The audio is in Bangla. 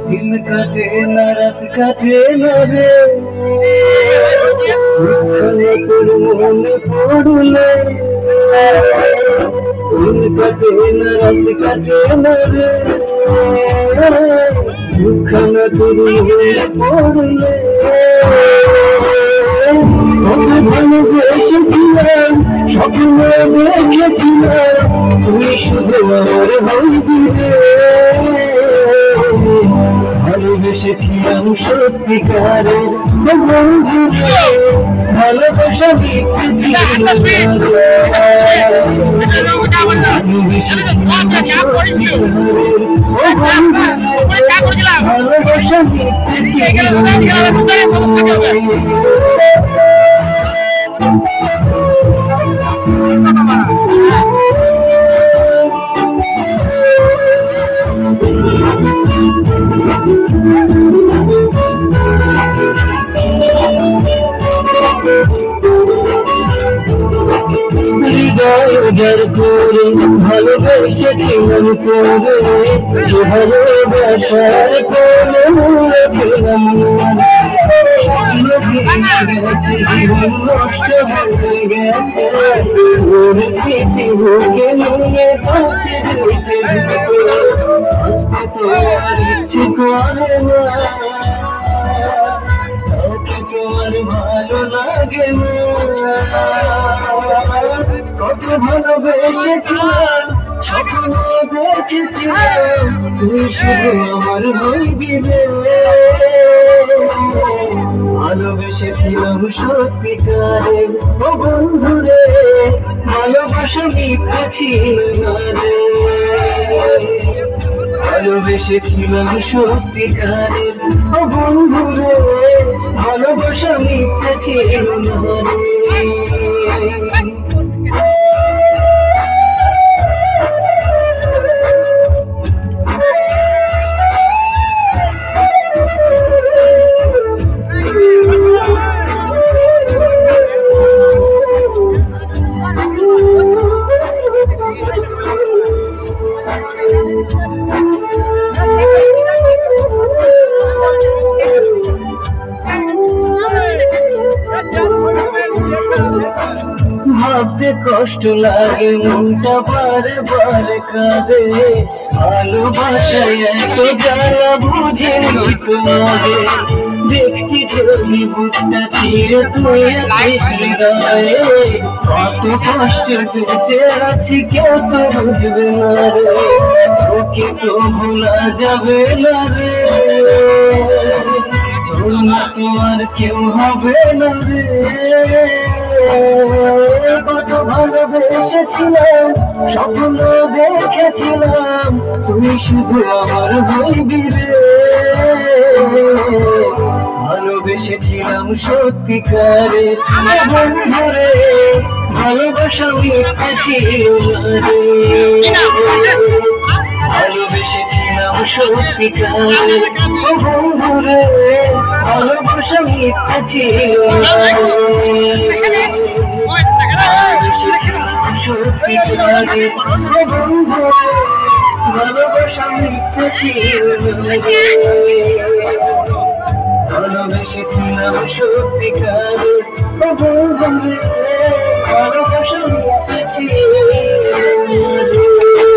দিন কাটে না রাত কাটে না রে তোর মনে পড়লে দিন কাটে না রাত কাটে না রে দুঃখানা তোর মনে পড়লে ভালোবেসেছিলাম স্বপ্ন দেখেছিলাম তুই শুধু আমার হইবি রে ভালোবেসেছিলাম সত্যিকারে বন্ধু রে ভালোবাসা হৃদয় করে ভালোবেসেছিলাম তোরে ভালোবাসার করে পেলাম নষ্ট হয়ে গেছে স্মৃতি ভোগে নিয়ে আছে আজকে তো আর ইচ্ছে করে না তোমার ভালো লাগে না কত ভালোবেসেছিলাম স্বপ্ন দেখেছিলাম তুই শুধু আমার হইবি রে ভালোবেসেছিলাম সত্যিকারে ও বন্ধু রে ভালোবাসা মিথ্যা ছিল না রে ভালোবেসেছিলাম সত্যিকারে ও বন্ধু রে ভালোবাসা মিথ্যা ছিল না রে ভাবতে কষ্ট লাগে মনটা বারে বারে কাঁদে ভালোবাসায় এত জ্বালা বুঝিনি তোমারে দেখছি তোরি বুকটা চিরে তুই হৃদয়ে কত কষ্ট বেঁচে আছি কেউ তো বুঝবে না রে ওকে তো ভোলা যাবে না রে তোমার কেউ হবে না রে কত ভালোবেসেছিলাম স্বপ্ন দেখেছিলাম তুই শুধু আমার হইবি রে ভালোবেসেছিলাম সত্যিকারে বন্ধু রে ভালোবাসা মিথ্যা ছিল না রে ভালোবেসেছিলাম সত্যিকারে বন্ধু রে ভালোবাসা মিথ্যা ছিল না রে সত্যিকারে বন্ধু রে ভালোবাসা মিথ্যা ছিল না রে ভালোবেসেছিলাম সত্যিকারে বন্ধু রে ভালোবাসা মিথ্যা ছিল না রে